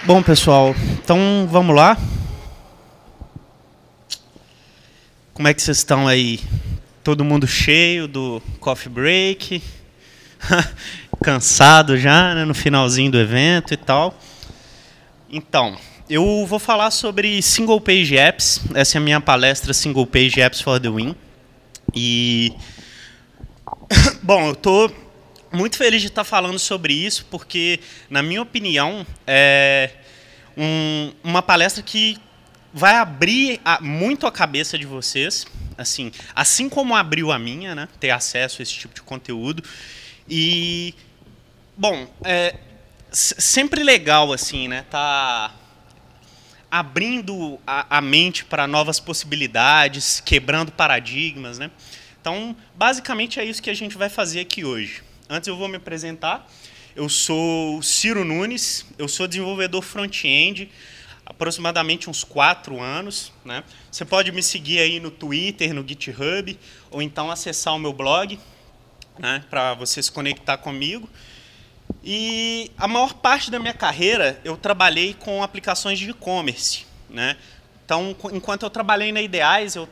Bom, pessoal, então vamos lá. Como é que vocês estão aí? Todo mundo cheio do coffee break? Cansado já, né, no finalzinho do evento e tal. Então, eu vou falar sobre Single Page Apps. Essa é a minha palestra Single Page Apps for the Win. E, bom, eu estou muito feliz de estar falando sobre isso, porque, na minha opinião, é uma palestra que vai abrir muito a cabeça de vocês, assim como abriu a minha, né, ter acesso a esse tipo de conteúdo. E, bom, sempre legal, assim, né, tá abrindo a mente para novas possibilidades, quebrando paradigmas, né. Então, basicamente é isso que a gente vai fazer aqui hoje. Antes eu vou me apresentar. Eu sou Ciro Nunes, eu sou desenvolvedor front-end, aproximadamente uns 4 anos, né? Você pode me seguir aí no Twitter, no GitHub, ou então acessar o meu blog, né, para você se conectar comigo. E a maior parte da minha carreira eu trabalhei com aplicações de e-commerce, né? Então, enquanto eu trabalhei na Ideais, eu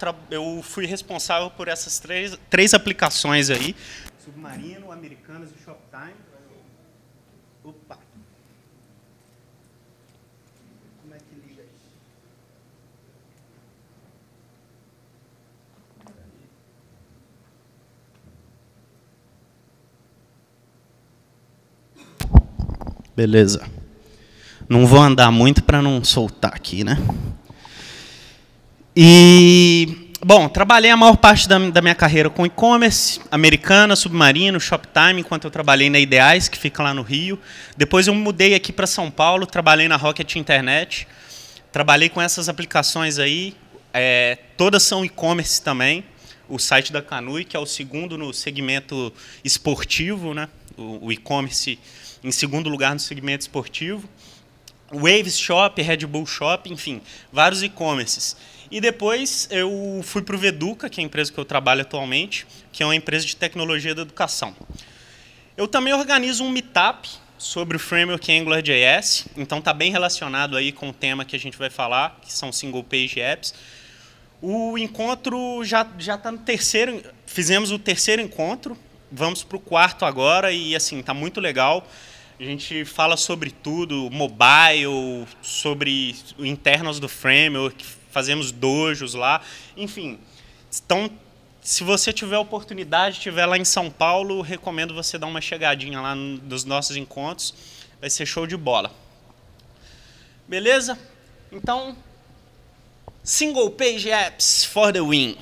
fui responsável por essas três aplicações aí: Submarino, Americanas e Shoptime. Opa! Como é que liga isso? Beleza. Não vou andar muito para não soltar aqui, né? E, bom, trabalhei a maior parte da minha carreira com e-commerce, Americana, Submarino, Shoptime, enquanto eu trabalhei na Ideais, que fica lá no Rio. Depois eu mudei aqui para São Paulo, trabalhei na Rocket Internet. Trabalhei com essas aplicações aí, todas são e-commerce também. O site da Canui, que é o segundo no segmento esportivo, né? O e-commerce em segundo lugar no segmento esportivo. Waves Shop, Red Bull Shop, enfim, vários e-commerces. E depois eu fui para o Veduca, que é a empresa que eu trabalho atualmente, que é uma empresa de tecnologia da educação. Eu também organizo um meetup sobre o framework AngularJS, então está bem relacionado aí com o tema que a gente vai falar, que são Single Page Apps. O encontro já está no terceiro, fizemos o terceiro encontro, vamos para o quarto agora e assim, está muito legal. A gente fala sobre tudo, mobile, sobre internos do framework, fazemos dojos lá, enfim. Então, se você tiver oportunidade, estiver lá em São Paulo, recomendo você dar uma chegadinha lá nos nossos encontros, vai ser show de bola. Beleza? Então, Single Page Apps for the Win.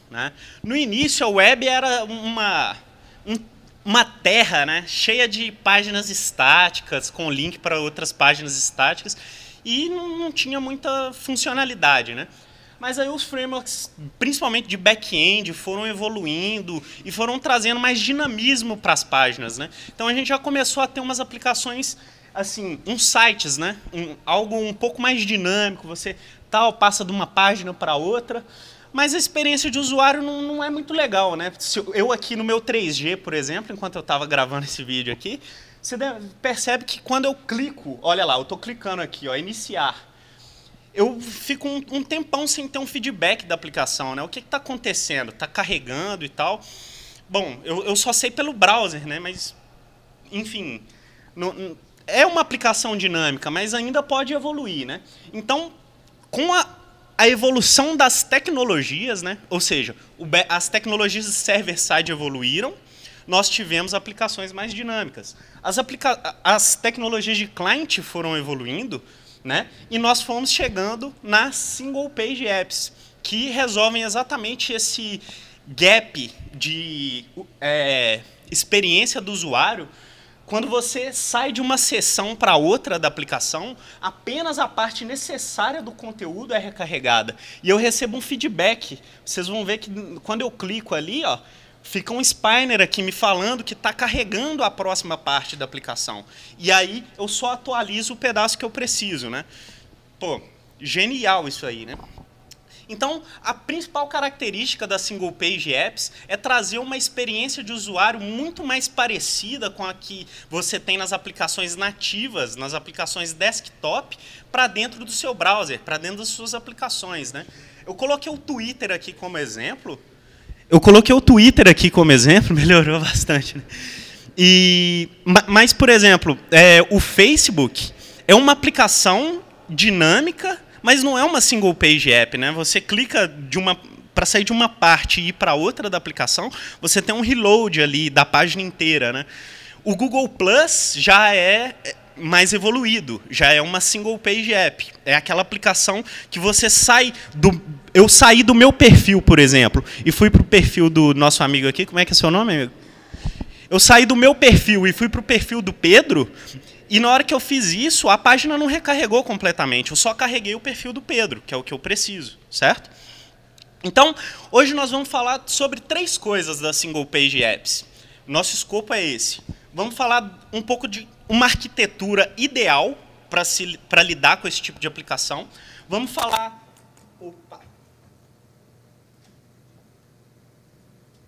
Né? No início, a web era uma terra, né, cheia de páginas estáticas, com link para outras páginas estáticas, e não tinha muita funcionalidade, né? Mas aí os frameworks, principalmente de back-end, foram evoluindo e foram trazendo mais dinamismo para as páginas, né? Então a gente já começou a ter umas aplicações, assim, uns sites, né? Algo um pouco mais dinâmico, você passa de uma página para outra. Mas a experiência de usuário não é muito legal, né? Eu aqui no meu 3G, por exemplo, enquanto eu estava gravando esse vídeo aqui, você percebe que quando eu clico, olha lá, eu estou clicando aqui, ó, iniciar, eu fico um tempão sem ter um feedback da aplicação, né? O que está acontecendo? Está carregando e tal? Bom, eu só sei pelo browser, né? Mas, enfim, é uma aplicação dinâmica, mas ainda pode evoluir, né? Então, com a evolução das tecnologias, né? Ou seja, as tecnologias de server-side evoluíram, nós tivemos aplicações mais dinâmicas. As tecnologias de client foram evoluindo, né? E nós fomos chegando nas Single Page Apps, que resolvem exatamente esse gap de experiência do usuário. Quando você sai de uma seção para outra da aplicação, apenas a parte necessária do conteúdo é recarregada. E eu recebo um feedback. Vocês vão ver que quando eu clico ali, ó, fica um spinner aqui me falando que está carregando a próxima parte da aplicação. E aí eu só atualizo o pedaço que eu preciso, né? Pô, genial isso aí, né? Então, a principal característica das Single Page Apps é trazer uma experiência de usuário muito mais parecida com a que você tem nas aplicações nativas, nas aplicações desktop, para dentro do seu browser, para dentro das suas aplicações, né? Eu coloquei o Twitter aqui como exemplo. Melhorou bastante, né? Mas, por exemplo, o Facebook é uma aplicação dinâmica, mas não é uma single page app, né? Você clica para sair de uma parte e ir para outra da aplicação, você tem um reload ali da página inteira, né? O Google Plus já é mais evoluído, já é uma single page app. É aquela aplicação que você sai do... Eu saí do meu perfil, por exemplo, e fui para o perfil do nosso amigo aqui. Como é que é seu nome, amigo? Eu saí do meu perfil e fui para o perfil do Pedro, e na hora que eu fiz isso, a página não recarregou completamente. Eu só carreguei o perfil do Pedro, que é o que eu preciso, certo? Então, hoje nós vamos falar sobre 3 coisas das Single Page Apps. Nosso escopo é esse. Vamos falar um pouco de uma arquitetura ideal para lidar com esse tipo de aplicação. Vamos falar... Opa!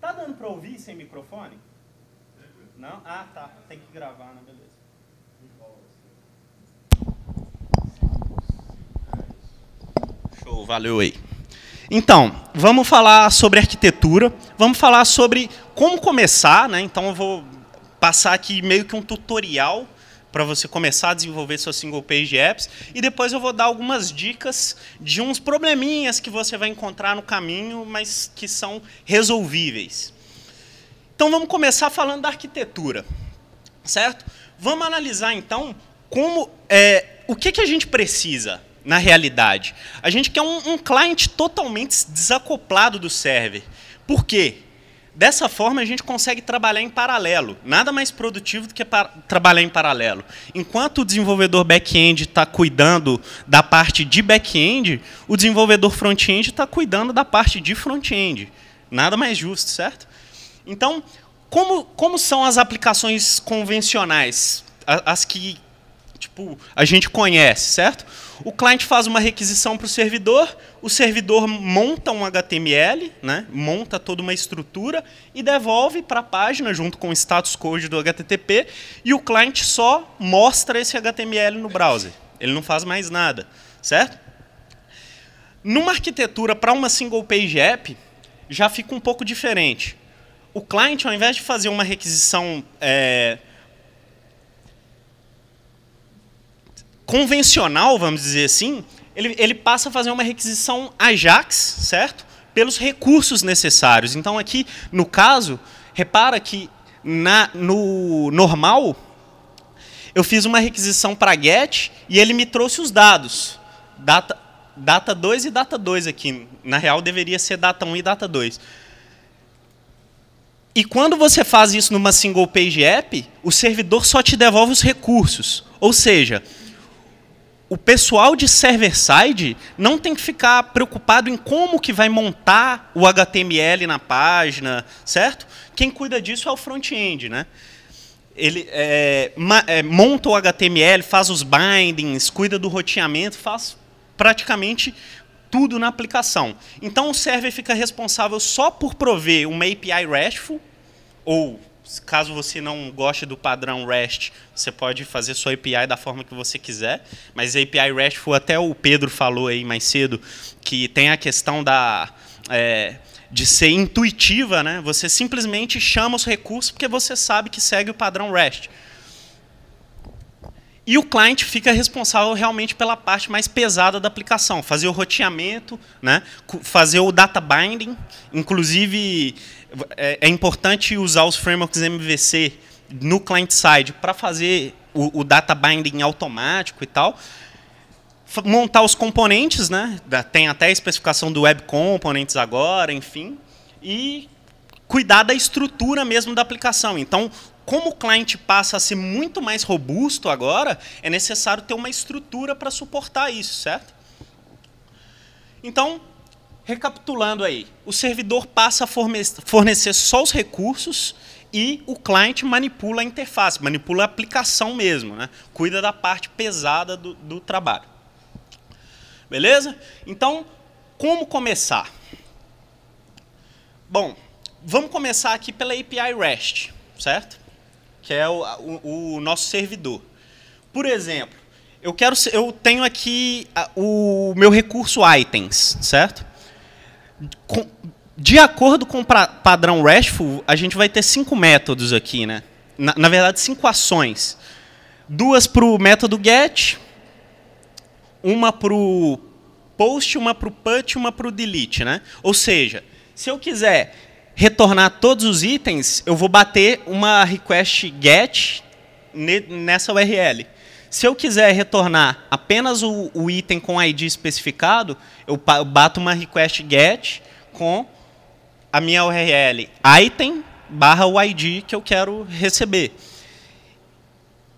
Tá dando para ouvir sem microfone? Não? Ah, tá. Tem que gravar, né? Beleza. Show, valeu aí. Então, vamos falar sobre arquitetura, vamos falar sobre como começar, né? Então eu vou passar aqui meio que um tutorial para você começar a desenvolver suas single page apps, e depois eu vou dar algumas dicas de uns probleminhas que você vai encontrar no caminho, mas que são resolvíveis. Então vamos começar falando da arquitetura, certo? Vamos analisar então o que a gente precisa na realidade. A gente quer um client totalmente desacoplado do server. Por quê? Dessa forma a gente consegue trabalhar em paralelo. Nada mais produtivo do que trabalhar em paralelo. Enquanto o desenvolvedor back-end está cuidando da parte de back-end, o desenvolvedor front-end está cuidando da parte de front-end. Nada mais justo, certo? Então, como são as aplicações convencionais? As que a gente conhece, certo? O cliente faz uma requisição para o servidor monta um HTML, né? Monta toda uma estrutura e devolve para a página junto com o status code do HTTP, e o cliente só mostra esse HTML no browser. Ele não faz mais nada, certo? Numa arquitetura para uma single page app, já fica um pouco diferente. O cliente, ao invés de fazer uma requisição convencional, vamos dizer assim, ele passa a fazer uma requisição AJAX, certo? Pelos recursos necessários. Então, aqui, no caso, repara que no normal, eu fiz uma requisição para GET e ele me trouxe os dados. Data 2 e data 2 aqui. Na real, deveria ser data 1 e data 2. E quando você faz isso numa single page app, o servidor só te devolve os recursos. Ou seja, o pessoal de server-side não tem que ficar preocupado em como que vai montar o HTML na página, certo? Quem cuida disso é o front-end, né? Ele monta o HTML, faz os bindings, cuida do roteamento, faz praticamente tudo na aplicação. Então o server fica responsável só por prover uma API RESTful, ou caso você não goste do padrão REST, você pode fazer sua API da forma que você quiser, mas a API RESTful, até o Pedro falou aí mais cedo, que tem a questão de ser intuitiva, né? Você simplesmente chama os recursos porque você sabe que segue o padrão REST. E o cliente fica responsável realmente pela parte mais pesada da aplicação, fazer o roteamento, né? Fazer o data binding, inclusive é importante usar os frameworks MVC no client-side para fazer o data binding automático e tal. Montar os componentes, né? Tem até a especificação do Web Components agora, enfim. E cuidar da estrutura mesmo da aplicação. Então, como o cliente passa a ser muito mais robusto agora, é necessário ter uma estrutura para suportar isso, certo? Então, recapitulando aí, o servidor passa a fornecer só os recursos e o cliente manipula a interface, manipula a aplicação mesmo, né? Cuida da parte pesada do trabalho. Beleza? Então, como começar? Bom, vamos começar aqui pela API REST, certo? Que é o nosso servidor. Por exemplo, eu tenho aqui o meu recurso items, certo? De acordo com o padrão RESTful, a gente vai ter 5 métodos aqui, né? Na verdade, 5 ações. 2 para o método get, uma para o post, uma para o put, uma para o delete, né? Ou seja, se eu quiser retornar todos os itens, eu vou bater uma request get nessa URL. Se eu quiser retornar apenas o item com ID especificado, eu bato uma request get com a minha URL item barra o ID que eu quero receber.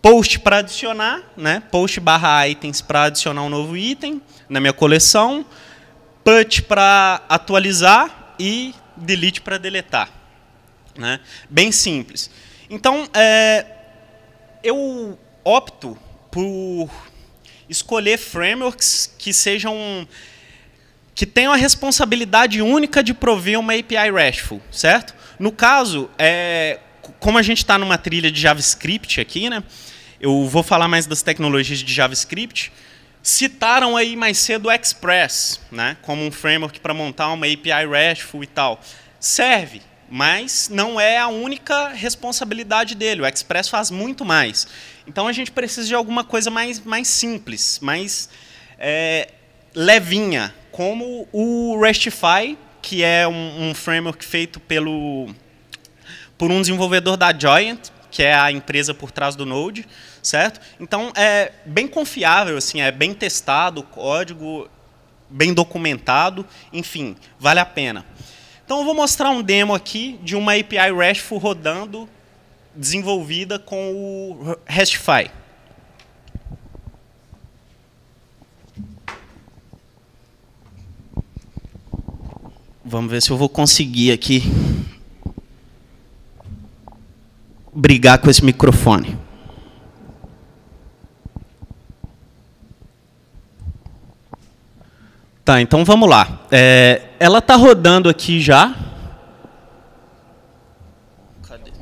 Post para adicionar, né? Post barra items para adicionar um novo item na minha coleção. Put para atualizar e delete para deletar. Né? Bem simples. Então, eu opto por escolher frameworks que tenham a responsabilidade única de prover uma API RESTful, certo? No caso, como a gente está numa trilha de JavaScript aqui, né? Eu vou falar mais das tecnologias de JavaScript. Citaram aí mais cedo o Express, né? Como um framework para montar uma API RESTful e tal. Serve, mas não é a única responsabilidade dele. O Express faz muito mais. Então, a gente precisa de alguma coisa mais simples, mais levinha, como o Restify, que é um framework feito por um desenvolvedor da Joyent, que é a empresa por trás do Node, certo? Então, é bem confiável, assim, é bem testado, o código bem documentado, enfim, vale a pena. Então, eu vou mostrar um demo aqui de uma API RESTful rodando, desenvolvida com o Restify. Vamos ver se eu vou conseguir aqui brigar com esse microfone. Tá, então vamos lá. Ela está rodando aqui já. Cadê?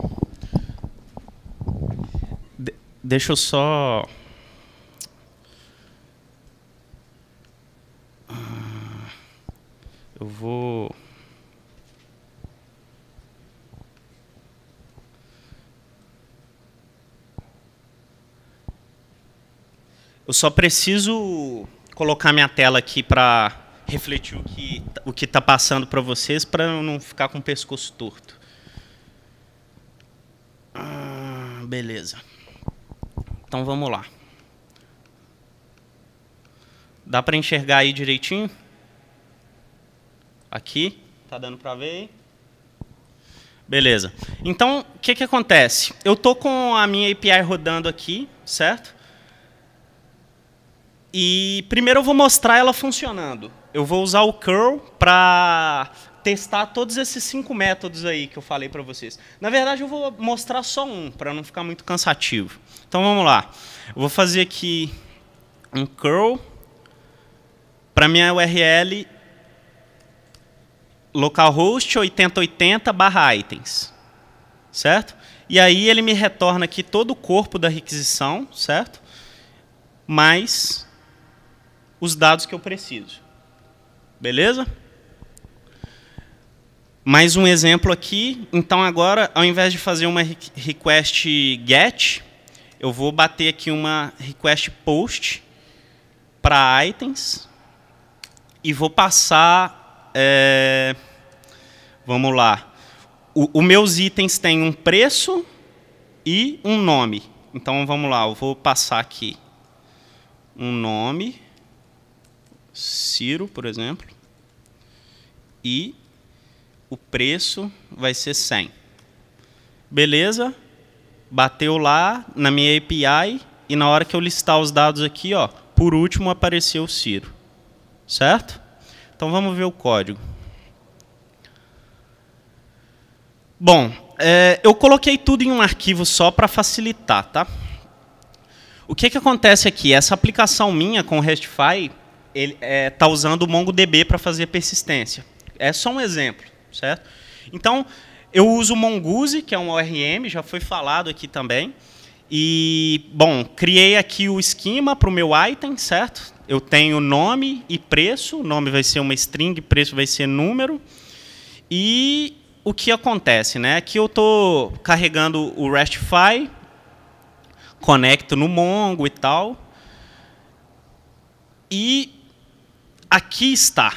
Deixa eu só... Eu vou... Eu só preciso colocar minha tela aqui para refletir o que está passando para vocês, para eu não ficar com o pescoço torto. Beleza. Então vamos lá. Dá para enxergar aí direitinho? Aqui, tá dando para ver aí? Beleza. Então, o que acontece? Eu tô com a minha API rodando aqui, certo? E primeiro eu vou mostrar ela funcionando. Eu vou usar o curl para testar todos esses 5 métodos aí que eu falei para vocês. Na verdade, eu vou mostrar só um, para não ficar muito cansativo. Então, vamos lá. Eu vou fazer aqui um curl para minha URL localhost 8080/items, certo? E aí ele me retorna aqui todo o corpo da requisição, certo? Mais os dados que eu preciso. Beleza? Mais um exemplo aqui. Então, agora, ao invés de fazer uma request get, eu vou bater aqui uma request post para items e vou passar... vamos lá. Os meus itens têm um preço e um nome. Então, vamos lá. Eu vou passar aqui um nome, Ciro, por exemplo, e o preço vai ser 100. Beleza? Bateu lá na minha API e na hora que eu listar os dados aqui, ó, por último apareceu o Ciro. Certo? Então vamos ver o código. Bom, eu coloquei tudo em um arquivo só para facilitar, tá? O que acontece aqui? Essa aplicação minha com o Restify, ele está usando o MongoDB para fazer persistência. É só um exemplo, certo? Então, eu uso o Mongoose, que é um ORM, já foi falado aqui também. E, bom, criei aqui o esquema para o meu item, certo? Eu tenho nome e preço. O nome vai ser uma string, preço vai ser número. E o que acontece, né? Aqui eu estou carregando o RESTify, conecto no Mongo e tal. E aqui está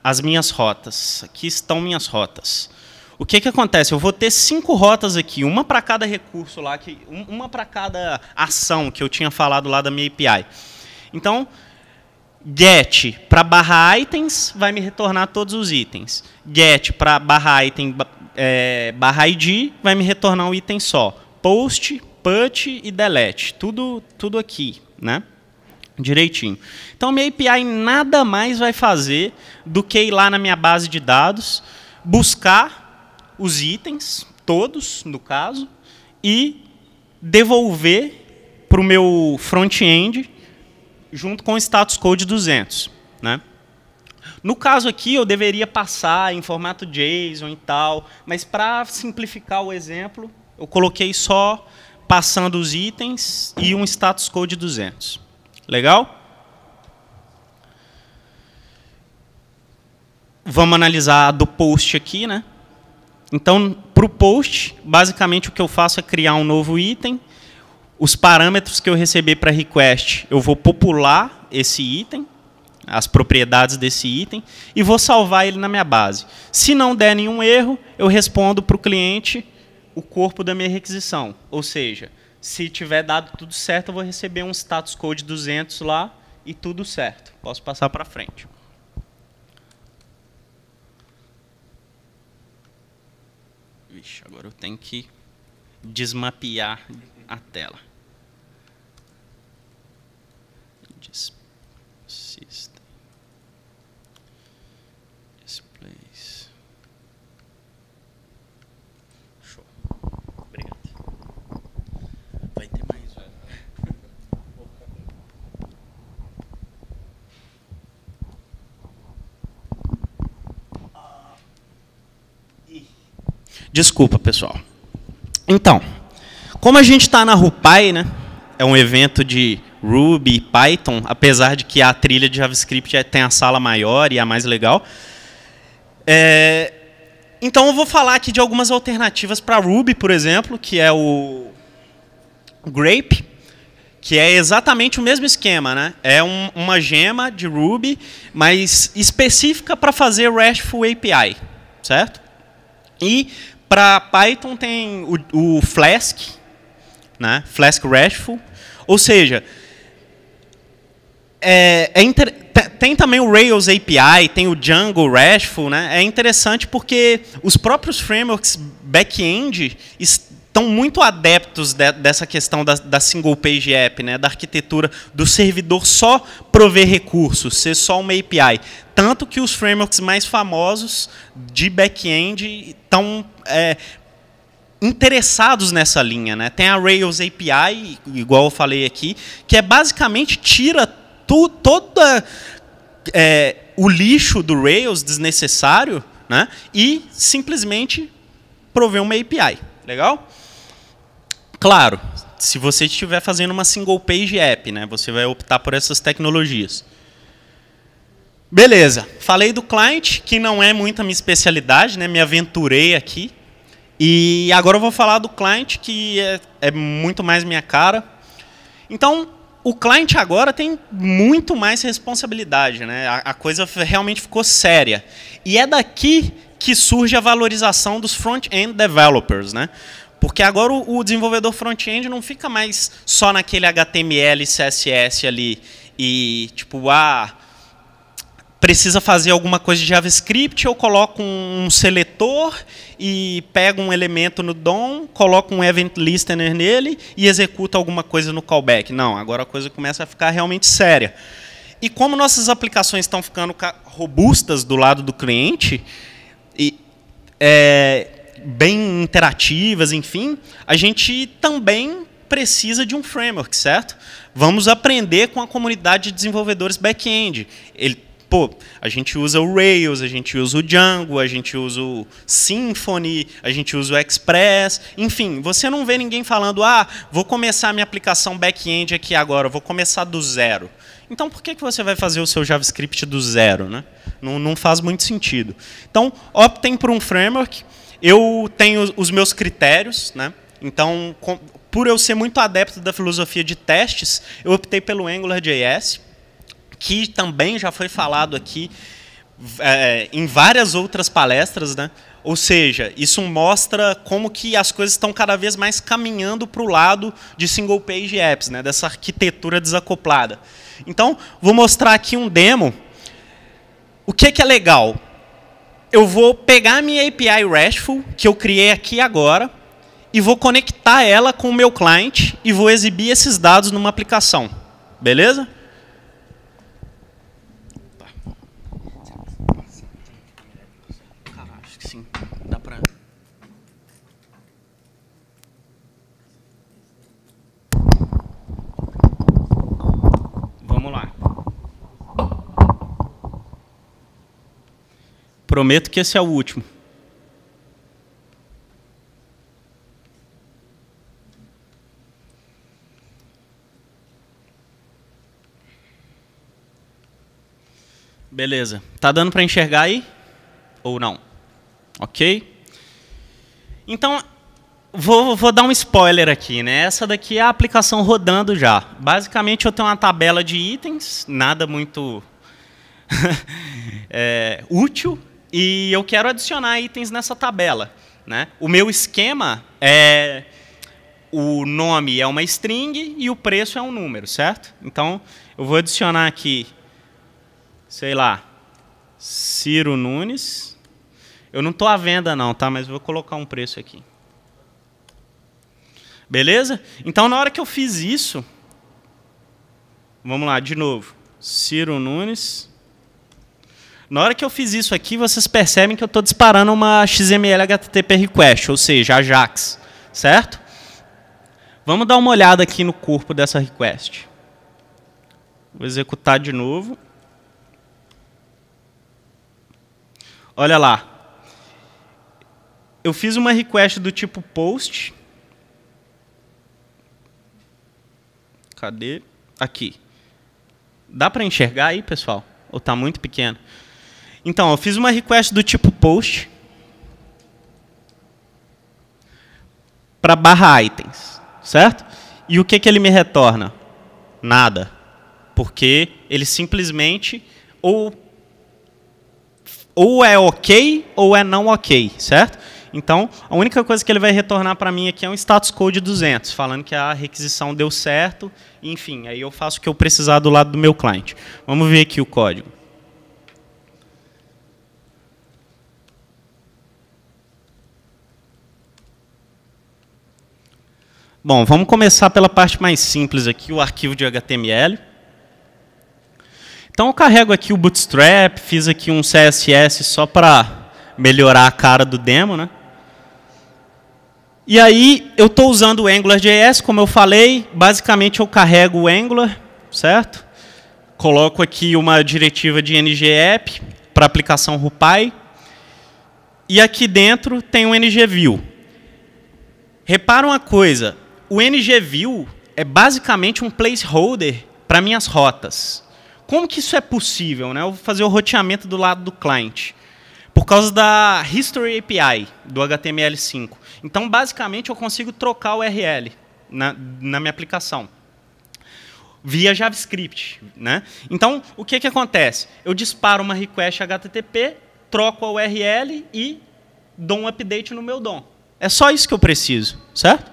as minhas rotas. Aqui estão minhas rotas. O que acontece? Eu vou ter 5 rotas aqui, uma para cada recurso lá, uma para cada ação que eu tinha falado lá da minha API. Então, get para barra items vai me retornar todos os itens. Get para barra item barra id vai me retornar um item só. Post, put e delete. Tudo aqui, né? Direitinho. Então, minha API nada mais vai fazer do que ir lá na minha base de dados, buscar os itens, todos, no caso, e devolver para o meu front-end junto com o status code 200. Né? No caso aqui, eu deveria passar em formato JSON e tal, mas para simplificar o exemplo, eu coloquei só passando os itens e um status code 200. Legal? Vamos analisar a do post aqui, né? Então, para o post, basicamente o que eu faço é criar um novo item. Os parâmetros que eu receber para request, eu vou popular esse item, as propriedades desse item, e vou salvar ele na minha base. Se não der nenhum erro, eu respondo para o cliente o corpo da minha requisição. Ou seja, se tiver dado tudo certo, eu vou receber um status code 200 lá e tudo certo. Posso passar para frente. Vixe, agora eu tenho que desmapear a tela. System. Displays. Show. Obrigado. Vai ter mais, velho. Desculpa, pessoal. Então, como a gente está na RuPy, né? É um evento de Ruby e Python, apesar de que a trilha de JavaScript tem a sala maior e a mais legal. Então, eu vou falar aqui de algumas alternativas para Ruby, por exemplo, que é o Grape, que é exatamente o mesmo esquema, né? É uma gema de Ruby, mas específica para fazer RESTful API, certo? E para Python tem o Flask, né? Flask RESTful. Ou seja, tem também o Rails API, tem o Django RESTful. Né? É interessante porque os próprios frameworks back-end estão muito adeptos dessa questão da single page app, né? Da arquitetura do servidor só prover recursos, ser só uma API. Tanto que os frameworks mais famosos de back-end estão interessados nessa linha. Né? Tem a Rails API, igual eu falei aqui, que basicamente tira todo o lixo do Rails desnecessário, né? E simplesmente provê uma API. Legal? Claro, se você estiver fazendo uma single page app, né, você vai optar por essas tecnologias. Beleza, falei do client, que não é muito a minha especialidade, né, me aventurei aqui. E agora eu vou falar do client, que é muito mais minha cara. Então, o client agora tem muito mais responsabilidade, né? A coisa realmente ficou séria. E é daqui que surge a valorização dos front-end developers, né? Porque agora o desenvolvedor front-end não fica mais só naquele HTML e CSS ali e tipo, precisa fazer alguma coisa de JavaScript, eu coloco um seletor e pego um elemento no DOM, coloco um event listener nele e executa alguma coisa no callback. Não, agora a coisa começa a ficar realmente séria. E como nossas aplicações estão ficando robustas do lado do cliente, bem interativas, enfim, a gente também precisa de um framework, certo? Vamos aprender com a comunidade de desenvolvedores back-end. A gente usa o Rails, a gente usa o Django, a gente usa o Symfony, a gente usa o Express. Enfim, você não vê ninguém falando, vou começar a minha aplicação back-end aqui agora, vou começar do zero. Então, por que você vai fazer o seu JavaScript do zero, né? Não faz muito sentido. Então, optem por um framework. Eu tenho os meus critérios, né? Então, por eu ser muito adepto da filosofia de testes, eu optei pelo AngularJS, que também já foi falado aqui em várias outras palestras, né? Ou seja, isso mostra como que as coisas estão cada vez mais caminhando para o lado de single page apps, né? Dessa arquitetura desacoplada. Então, vou mostrar aqui um demo. O que é legal? Eu vou pegar a minha API RESTful, que eu criei aqui agora, e vou conectar ela com o meu cliente e vou exibir esses dados numa aplicação. Beleza? Acho que sim. Dá pra... Vamos lá. Prometo que esse é o último. Beleza. Tá dando para enxergar aí? Ou não? Ok? Então, vou dar um spoiler aqui, né? Essa daqui é a aplicação rodando já. Basicamente, eu tenho uma tabela de itens, nada muito útil, e eu quero adicionar itens nessa tabela, né? O meu esquema é... O nome é uma string e o preço é um número, certo? Então, eu vou adicionar aqui, sei lá, Ciro Nunes. Eu não estou à venda não, tá? Mas vou colocar um preço aqui. Beleza? Então, na hora que eu fiz isso, vamos lá, de novo. Ciro Nunes. Na hora que eu fiz isso aqui, vocês percebem que eu estou disparando uma XML HTTP request, ou seja, Ajax, certo? Vamos dar uma olhada aqui no corpo dessa request. Vou executar de novo. Olha lá. Eu fiz uma request do tipo post. Cadê? Aqui. Dá para enxergar aí, pessoal? Ou está muito pequeno? Então, eu fiz uma request do tipo post para /items, certo? E o que ele me retorna? Nada. Porque ele simplesmente ou é ok ou é não ok, certo? Então, a única coisa que ele vai retornar para mim aqui é um status code 200, falando que a requisição deu certo. Enfim, aí eu faço o que eu precisar do lado do meu cliente. Vamos ver aqui o código. Bom, vamos começar pela parte mais simples aqui, o arquivo de HTML. Então, eu carrego aqui o Bootstrap, fiz aqui um CSS só para melhorar a cara do demo, né? E aí, eu estou usando o AngularJS, como eu falei. Basicamente, eu carrego o Angular, certo? Coloco aqui uma diretiva de NGApp para a aplicação RuPy. E aqui dentro tem o NGView. Repara uma coisa, o NGView é basicamente um placeholder para minhas rotas. Como que isso é possível, né? Eu vou fazer o roteamento do lado do cliente. Por causa da History API do HTML5. Então, basicamente, eu consigo trocar o URL na minha aplicação via JavaScript, né? Então, o que acontece? Eu disparo uma request HTTP, troco a URL e dou um update no meu DOM. É só isso que eu preciso, certo?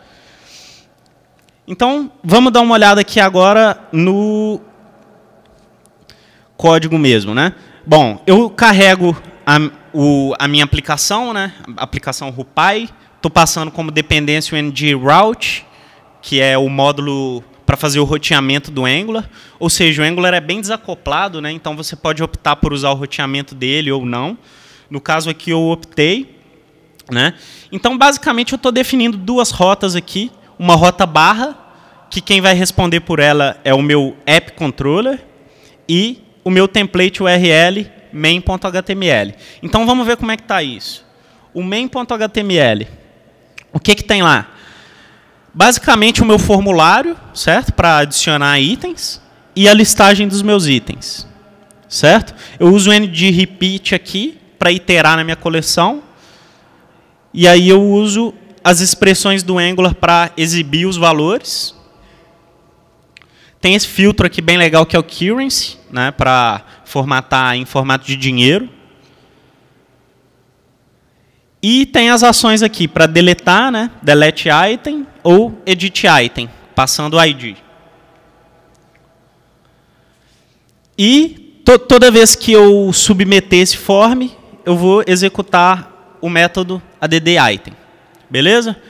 Então, vamos dar uma olhada aqui agora no código mesmo, né? Bom, eu carrego a minha aplicação, né? A aplicação RuPy. Estou passando como dependência o ng-route, que é o módulo para fazer o roteamento do Angular. Ou seja, o Angular é bem desacoplado, né? Então você pode optar por usar o roteamento dele ou não. No caso aqui eu optei, né? Então basicamente eu estou definindo duas rotas aqui, uma rota barra que quem vai responder por ela é o meu app controller e o meu template URL main.html. Então vamos ver como é que está isso. O main.html, o que tem lá? Basicamente o meu formulário, certo? Para adicionar itens e a listagem dos meus itens, certo? Eu uso o ng-repeat aqui para iterar na minha coleção. E aí eu uso as expressões do Angular para exibir os valores. Tem esse filtro aqui bem legal que é o currency, né, para formatar em formato de dinheiro. E tem as ações aqui para deletar, né, delete item ou edit item, passando o ID. E toda vez que eu submeter esse form, eu vou executar o método add_item. Beleza?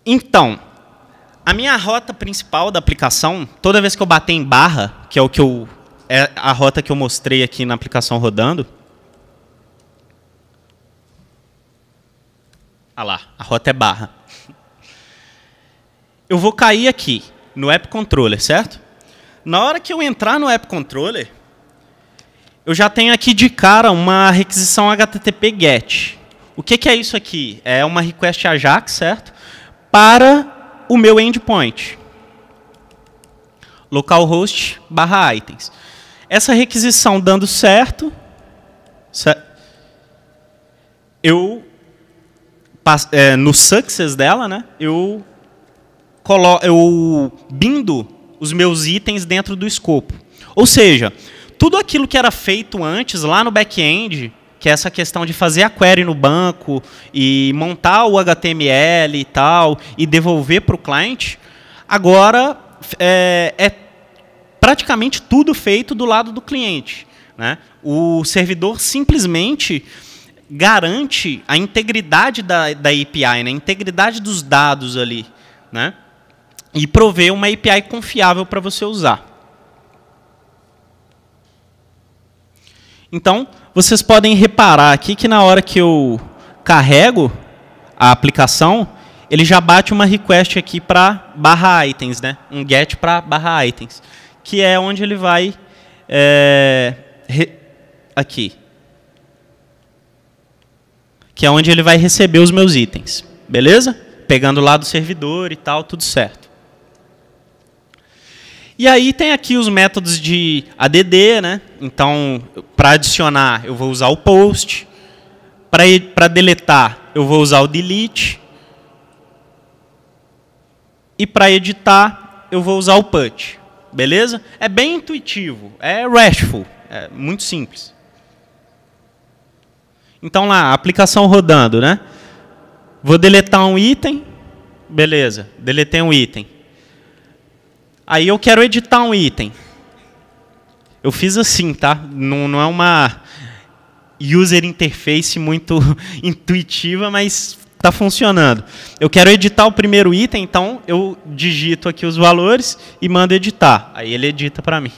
Então, a minha rota principal da aplicação, toda vez que eu bater em barra, que é a rota que eu mostrei aqui na aplicação rodando. Ah lá, a rota é barra. Eu vou cair aqui, no App Controller, certo? Na hora que eu entrar no App Controller, eu já tenho aqui de cara uma requisição HTTP GET. O que é isso aqui? É uma request AJAX, certo? Para o meu endpoint. Localhost /items. Essa requisição dando certo, no success dela, né, eu bindo os meus itens dentro do escopo. Ou seja, tudo aquilo que era feito antes, lá no back-end, que é essa questão de fazer a query no banco e montar o HTML e tal, e devolver para o cliente, agora é praticamente tudo feito do lado do cliente, né? O servidor simplesmente garante a integridade da API, né? A integridade dos dados ali, né? E prover uma API confiável para você usar. Então, vocês podem reparar aqui que na hora que eu carrego a aplicação, ele já bate uma request aqui para /items, né? Um get para /items, que é onde ele vai aqui, que é onde ele vai receber os meus itens, beleza? Pegando lá do servidor e tal, tudo certo. E aí tem aqui os métodos de add, né? Então, para adicionar, eu vou usar o post. Para deletar, eu vou usar o delete. E para editar, eu vou usar o put. Beleza? É bem intuitivo, é RESTful, é muito simples. Então lá, aplicação rodando, né? Vou deletar um item, beleza, deletei um item. Aí eu quero editar um item. Eu fiz assim, tá? Não é uma user interface muito intuitiva, mas está funcionando. Eu quero editar o primeiro item, então eu digito aqui os valores e mando editar. Aí ele edita para mim.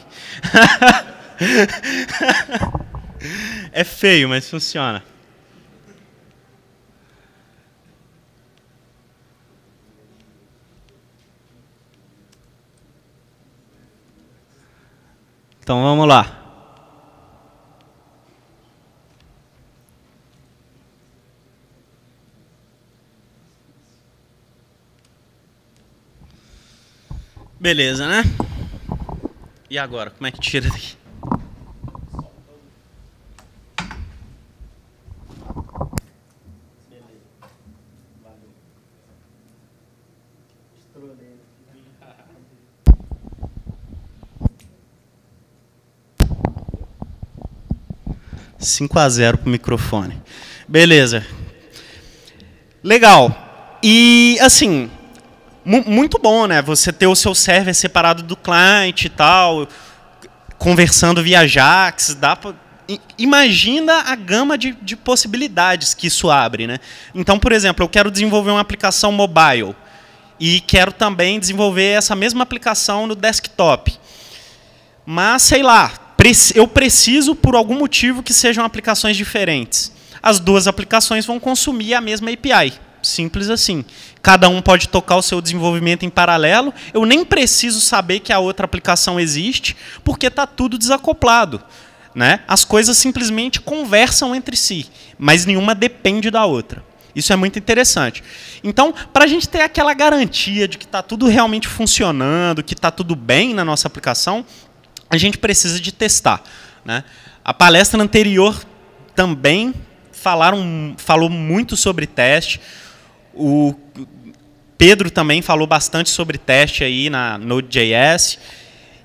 É feio, mas funciona. Então vamos lá. Beleza, né? E agora, como é que tira daqui? Beleza. Valeu. 5-0 pro microfone. Beleza. Legal. E, assim, muito bom, né? Você ter o seu server separado do cliente e tal, conversando via AJAX. Imagina a gama de possibilidades que isso abre, né? Então, por exemplo, eu quero desenvolver uma aplicação mobile e quero também desenvolver essa mesma aplicação no desktop. Mas, sei lá, eu preciso, por algum motivo, que sejam aplicações diferentes. As duas aplicações vão consumir a mesma API, Simples assim. Cada um pode tocar o seu desenvolvimento em paralelo. Eu nem preciso saber que a outra aplicação existe, porque está tudo desacoplado, né? As coisas simplesmente conversam entre si, mas nenhuma depende da outra. Isso é muito interessante. Então, para a gente ter aquela garantia de que está tudo realmente funcionando, que está tudo bem na nossa aplicação, a gente precisa de testar, né? A palestra anterior também falou muito sobre teste. O Pedro também falou bastante sobre teste aí na Node.js.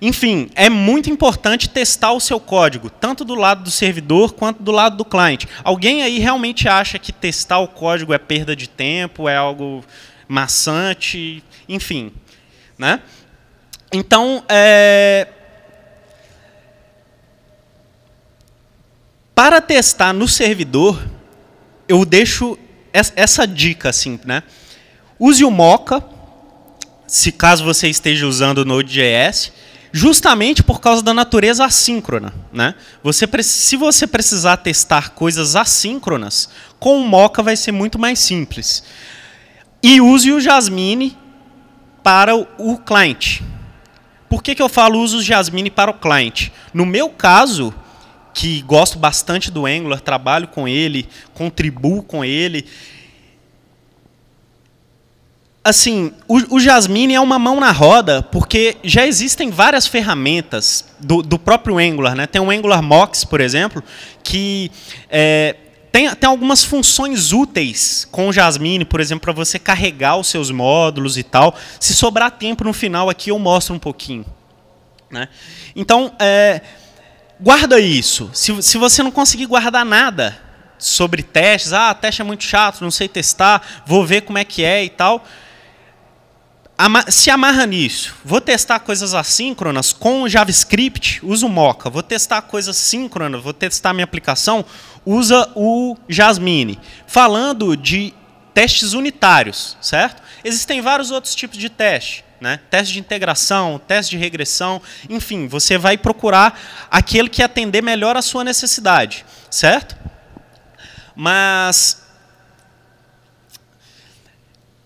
Enfim, é muito importante testar o seu código, tanto do lado do servidor quanto do lado do cliente. Alguém aí realmente acha que testar o código é perda de tempo, é algo maçante, enfim, né? Então, para testar no servidor, eu deixo essa dica assim, né? Use o Mocha, se caso você esteja usando o Node.js, justamente por causa da natureza assíncrona, né? Se você precisar testar coisas assíncronas, com o Mocha vai ser muito mais simples. E use o Jasmine para o cliente. Por que eu falo use o Jasmine para o cliente? No meu caso, que gosto bastante do Angular, trabalho com ele, contribuo com ele. Assim, o Jasmine é uma mão na roda, porque já existem várias ferramentas do próprio Angular, né? Tem o Angular Mocks, por exemplo, que tem algumas funções úteis com o Jasmine, por exemplo, para você carregar os seus módulos e tal. Se sobrar tempo no final aqui, eu mostro um pouquinho, né? Então, guarda isso. Se você não conseguir guardar nada sobre testes, teste é muito chato, não sei testar, vou ver como é que é e tal, se amarra nisso. Vou testar coisas assíncronas com o JavaScript, usa o Mocha. Vou testar coisas síncronas, vou testar minha aplicação, usa o Jasmine. Falando de testes unitários, certo? Existem vários outros tipos de teste, né? Teste de integração, teste de regressão, enfim, você vai procurar aquele que atender melhor a sua necessidade, certo? Mas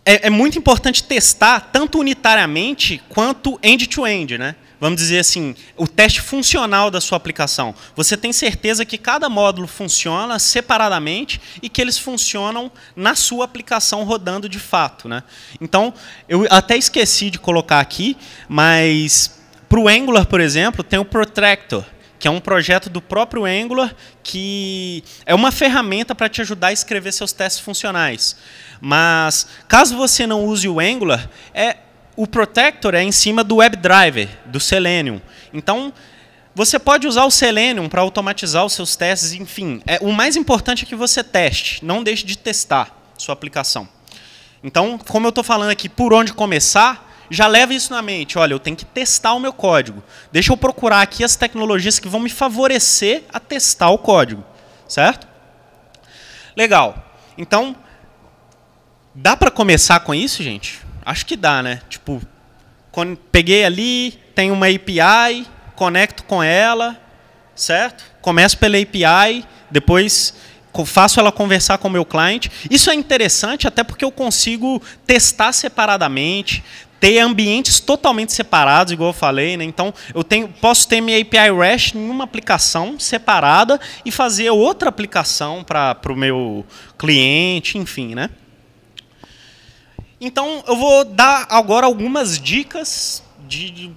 é muito importante testar tanto unitariamente quanto end-to-end, né? Vamos dizer assim, o teste funcional da sua aplicação. Você tem certeza que cada módulo funciona separadamente e que eles funcionam na sua aplicação rodando de fato, né? Então, eu até esqueci de colocar aqui, mas para o Angular, por exemplo, tem o Protractor, que é um projeto do próprio Angular, que é uma ferramenta para te ajudar a escrever seus testes funcionais. Mas, caso você não use o Angular, o Protector é em cima do WebDriver, do Selenium. Então, você pode usar o Selenium para automatizar os seus testes, enfim. O mais importante é que você teste, não deixe de testar sua aplicação. Então, como eu estou falando aqui, por onde começar, já leva isso na mente. Olha, eu tenho que testar o meu código. Deixa eu procurar aqui as tecnologias que vão me favorecer a testar o código. Certo? Legal. Então, dá para começar com isso, gente? Acho que dá, né? Tipo, quando peguei ali, tem uma API, conecto com ela, certo? Começo pela API, depois faço ela conversar com o meu cliente. Isso é interessante até porque eu consigo testar separadamente, ter ambientes totalmente separados, igual eu falei, né? Então, posso ter minha API REST em uma aplicação separada e fazer outra aplicação para o meu cliente, enfim, né? Então, eu vou dar agora algumas dicas de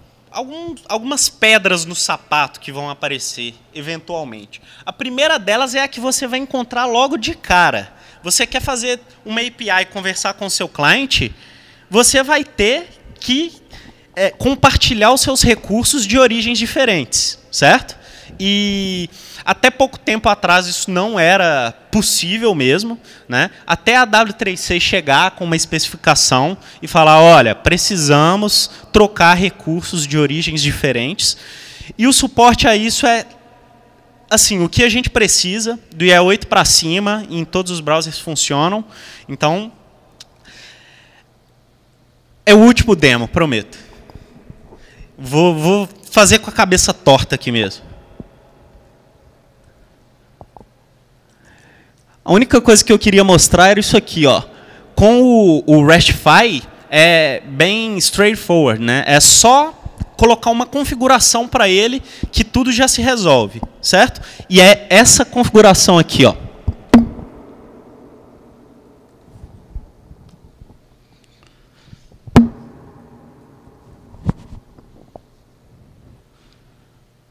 algumas pedras no sapato que vão aparecer eventualmente. A primeira delas é a que você vai encontrar logo de cara. Você quer fazer uma API e conversar com o seu cliente, você vai ter que compartilhar os seus recursos de origens diferentes, certo? E até pouco tempo atrás isso não era possível mesmo, né? Até a W3C chegar com uma especificação e falar, olha, precisamos trocar recursos de origens diferentes. E o suporte a isso assim, o que a gente precisa, do IE8 para cima, em todos os browsers funcionam. Então, é o último demo, prometo. Vou fazer com a cabeça torta aqui mesmo. A única coisa que eu queria mostrar era isso aqui, ó. com o RESTify é bem straightforward, né? É só colocar uma configuração para ele que tudo já se resolve, certo? E é essa configuração aqui, ó.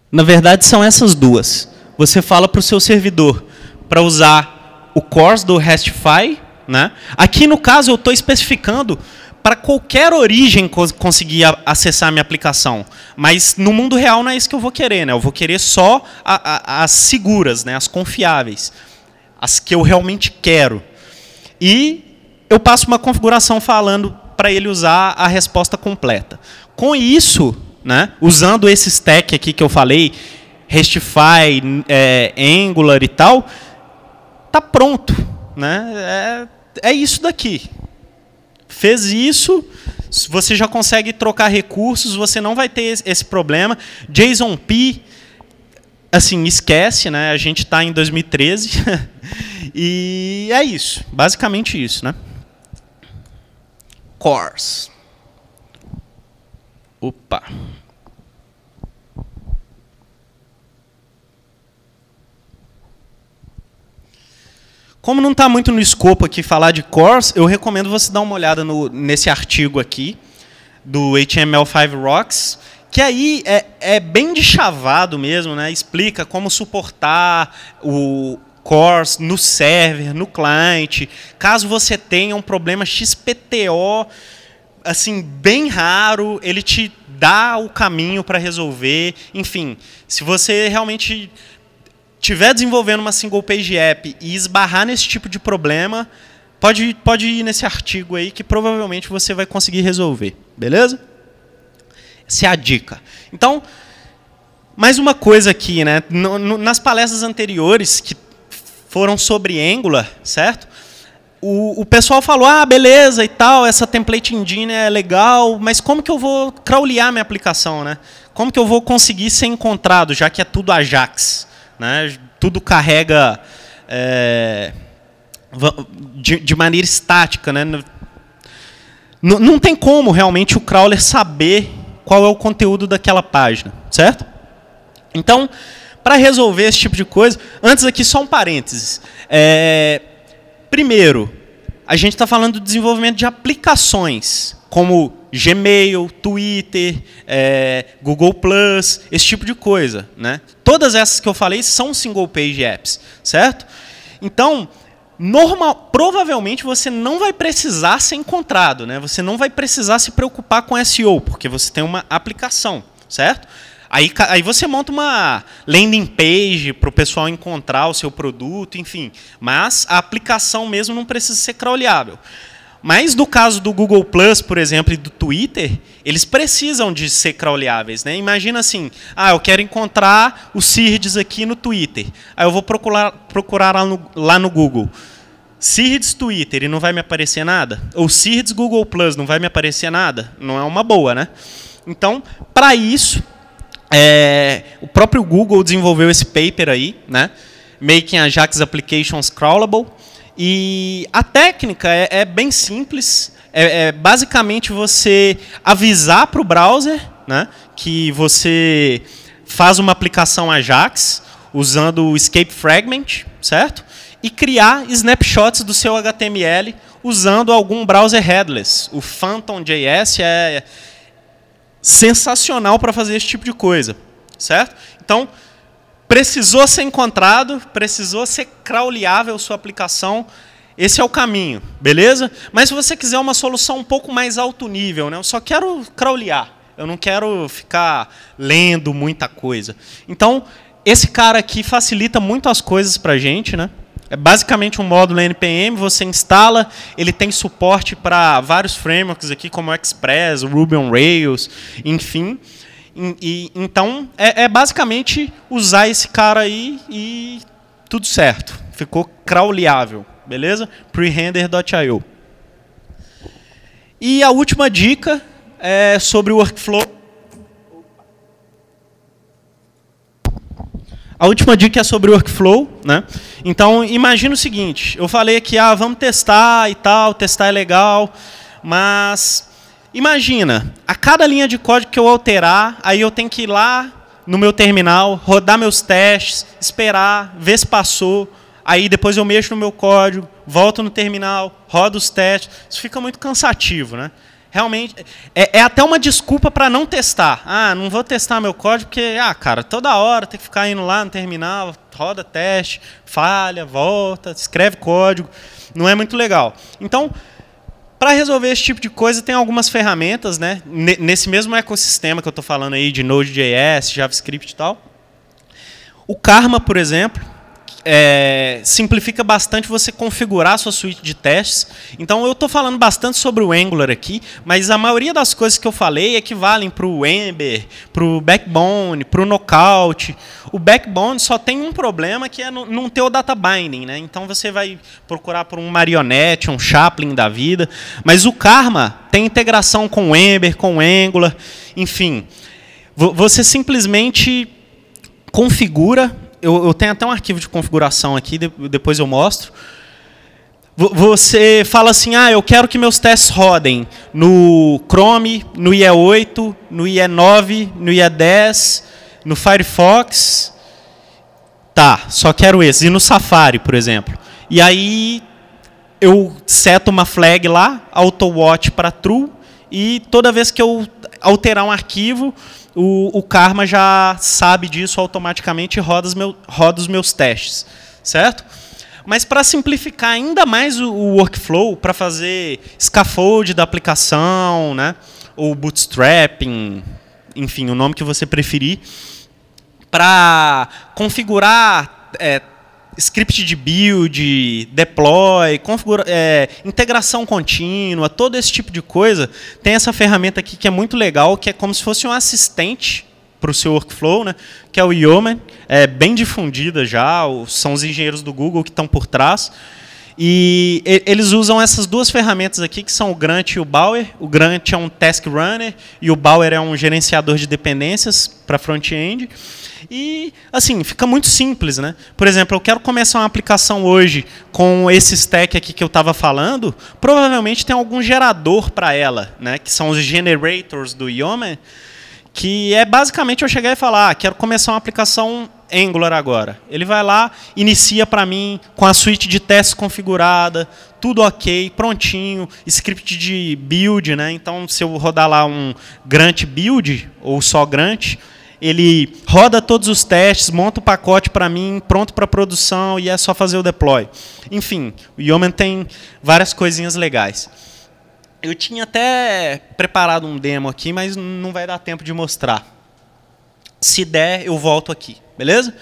Na verdade, são essas duas. Você fala para o seu servidor para usar o CORS do RESTify, né? Aqui, no caso, eu estou especificando para qualquer origem conseguir acessar a minha aplicação. Mas no mundo real não é isso que eu vou querer, né? Eu vou querer só as seguras, né? As confiáveis, as que eu realmente quero. E eu passo uma configuração falando para ele usar a resposta completa. Com isso, né, usando esse stack aqui que eu falei, RESTify, Angular e tal, tá pronto, né? É isso daqui. Fez isso, você já consegue trocar recursos, você não vai ter esse problema. JSON-P, assim, esquece, né? A gente está em 2013 e é isso, basicamente isso, né? CORS. Opa. Como não está muito no escopo aqui falar de CORS, eu recomendo você dar uma olhada nesse artigo aqui, do HTML5 Rocks, que aí é bem de chavado mesmo, né? Explica como suportar o CORS no server, no client, caso você tenha um problema XPTO, assim, bem raro, ele te dá o caminho para resolver. Enfim, se você realmente estiver desenvolvendo uma single page app e esbarrar nesse tipo de problema, pode ir nesse artigo aí que provavelmente você vai conseguir resolver. Beleza? Essa é a dica. Então, mais uma coisa aqui, né? Nas palestras anteriores, que foram sobre Angular, certo? O pessoal falou, ah, beleza e tal, essa template engine é legal, mas como que eu vou crawlear minha aplicação, né? Como que eu vou conseguir ser encontrado, já que é tudo Ajax? Né? Tudo carrega de maneira estática. Né? Não tem como realmente o crawler saber qual é o conteúdo daquela página, certo? Então, para resolver esse tipo de coisa, antes aqui só um parênteses. Primeiro, a gente está falando do desenvolvimento de aplicações, como Gmail, Twitter, Google+, esse tipo de coisa. Né? Todas essas que eu falei são single page apps, certo? Então, provavelmente você não vai precisar ser encontrado, né? Você não vai precisar se preocupar com SEO, porque você tem uma aplicação, certo? Aí você monta uma landing page para o pessoal encontrar o seu produto, enfim. Mas a aplicação mesmo não precisa ser crawleável. Mas no caso do Google+, por exemplo, e do Twitter, eles precisam de ser crawleáveis. Né? Imagina assim, eu quero encontrar o Sirdes aqui no Twitter. Aí eu vou procurar lá no Google. Sirdes Twitter e não vai me aparecer nada? Ou Sirdes Google+, não vai me aparecer nada? Não é uma boa, né? Então, para isso, o próprio Google desenvolveu esse paper aí, né? Making Ajax Applications Crawlable. E a técnica é bem simples. Basicamente você avisar para o browser, né, que você faz uma aplicação Ajax usando o Escape Fragment, certo? E criar snapshots do seu HTML usando algum browser headless. O Phantom.js é sensacional para fazer esse tipo de coisa, certo? Então, precisou ser encontrado, precisou ser crawleável sua aplicação, esse é o caminho, beleza? Mas se você quiser uma solução um pouco mais alto nível, né? Eu só quero crawlear, eu não quero ficar lendo muita coisa. Então, esse cara aqui facilita muito as coisas para a gente, né? É basicamente um módulo NPM, você instala, ele tem suporte para vários frameworks aqui, como o Express, o Ruby on Rails, enfim. Então, basicamente usar esse cara aí e tudo certo. Ficou crawleável, beleza? Prerender.io. E a última dica é sobre o workflow. A última dica é sobre workflow, né? Então, imagina o seguinte, eu falei aqui, vamos testar e tal, testar é legal, mas imagina, a cada linha de código que eu alterar, aí eu tenho que ir lá no meu terminal, rodar meus testes, esperar, ver se passou, aí depois eu mexo no meu código, volto no terminal, rodo os testes, isso fica muito cansativo, né? Realmente, é até uma desculpa para não testar. Não vou testar meu código porque, cara, toda hora tem que ficar indo lá no terminal, roda teste, falha, volta, escreve código. Não é muito legal. Então, para resolver esse tipo de coisa, tem algumas ferramentas, né? Nesse mesmo ecossistema que eu estou falando aí de Node.js, JavaScript e tal. O Karma, por exemplo, simplifica bastante você configurar a sua suite de testes. Então, eu estou falando bastante sobre o Angular aqui, mas a maioria das coisas que eu falei equivalem para o Ember, para o Backbone, para o Knockout. O Backbone só tem um problema, que é não ter o data binding, né? Então, você vai procurar por um Marionette, um Chaplin da vida. Mas o Karma tem integração com o Ember, com o Angular, enfim. Você simplesmente configura. Eu tenho até um arquivo de configuração aqui, depois eu mostro. Você fala assim, eu quero que meus testes rodem no Chrome, no IE8, no IE9, no IE10, no Firefox. Tá, só quero esses. E no Safari, por exemplo. E aí eu seto uma flag lá, AutoWatch para True, e toda vez que eu alterar um arquivo, o Karma já sabe disso automaticamente e roda os meus testes, certo? Mas para simplificar ainda mais o workflow, para fazer scaffold da aplicação, né, ou bootstrapping, enfim, o nome que você preferir, para configurar script de build, deploy, integração contínua, todo esse tipo de coisa, tem essa ferramenta aqui que é muito legal, que é como se fosse um assistente para o seu workflow, né, que é o Yeoman, é bem difundida já, são os engenheiros do Google que estão por trás. E eles usam essas duas ferramentas aqui, que são o Grunt e o Bower. O Grunt é um task runner e o Bower é um gerenciador de dependências para front-end. E, assim, fica muito simples, né? Por exemplo, eu quero começar uma aplicação hoje com esse stack aqui que eu estava falando, provavelmente tem algum gerador para ela, né? Que são os generators do Yeoman, que é basicamente eu chegar e falar, quero começar uma aplicação Angular agora. Ele vai lá, inicia para mim com a suite de testes configurada, tudo ok, prontinho, script de build, né? Então, se eu rodar lá um Grunt build, ou só Grunt, ele roda todos os testes, monta o pacote para mim, pronto para produção, e é só fazer o deploy. Enfim, o Yeoman tem várias coisinhas legais. Eu tinha até preparado um demo aqui, mas não vai dar tempo de mostrar. Se der, eu volto aqui, beleza?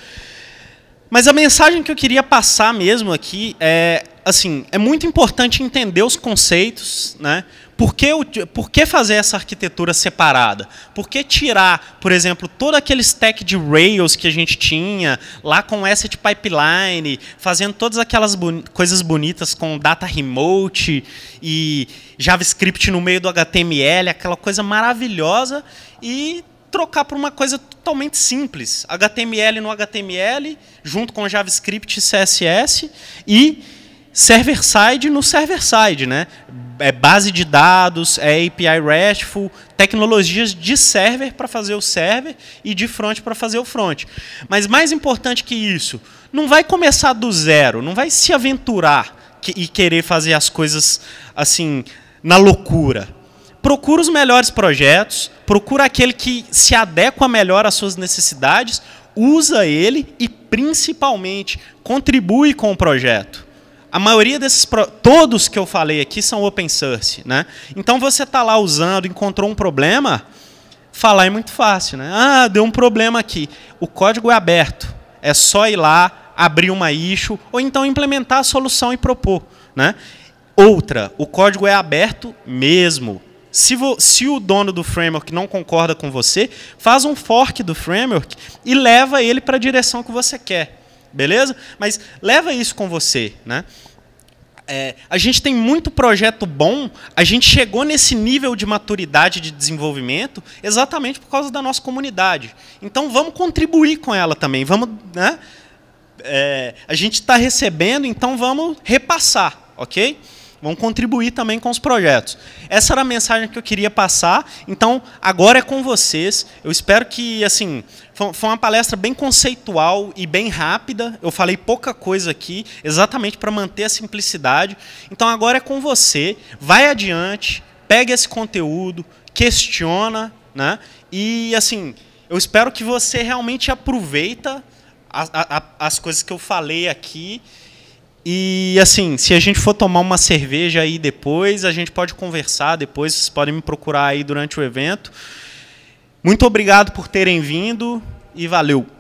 Mas a mensagem que eu queria passar mesmo aqui é, assim, é muito importante entender os conceitos, né? Por que fazer essa arquitetura separada? Por que tirar, por exemplo, todo aquele stack de Rails que a gente tinha, lá com Asset Pipeline, fazendo todas aquelas coisas bonitas com data remote e JavaScript no meio do HTML, aquela coisa maravilhosa, e trocar por uma coisa totalmente simples. HTML no HTML, junto com JavaScript e CSS, e server-side no server-side, né? É base de dados, é API RESTful, tecnologias de server para fazer o server e de front para fazer o front. Mas mais importante que isso, não vai começar do zero, não vai se aventurar e querer fazer as coisas assim na loucura. Procura os melhores projetos, procura aquele que se adequa melhor às suas necessidades, usa ele e, principalmente, contribui com o projeto. A maioria desses, todos que eu falei aqui são open source, né? Então você está lá usando, encontrou um problema, falar é muito fácil, né? Deu um problema aqui. O código é aberto, é só ir lá, abrir uma issue, ou então implementar a solução e propor, né? Outra, o código é aberto mesmo. Se o dono do framework não concorda com você, faz um fork do framework e leva ele para a direção que você quer. Beleza? Mas leva isso com você, né? A gente tem muito projeto bom, a gente chegou nesse nível de maturidade de desenvolvimento exatamente por causa da nossa comunidade. Então, vamos contribuir com ela também. Vamos, né? A gente está recebendo, então vamos repassar, ok? Vamos contribuir também com os projetos. Essa era a mensagem que eu queria passar. Então, agora é com vocês. Eu espero que, assim, foi uma palestra bem conceitual e bem rápida. Eu falei pouca coisa aqui, exatamente para manter a simplicidade. Então, agora é com você. Vai adiante, pega esse conteúdo, questiona, né? E, assim, eu espero que você realmente aproveita as coisas que eu falei aqui. E, assim, se a gente for tomar uma cerveja aí depois, a gente pode conversar depois, vocês podem me procurar aí durante o evento. Muito obrigado por terem vindo e valeu!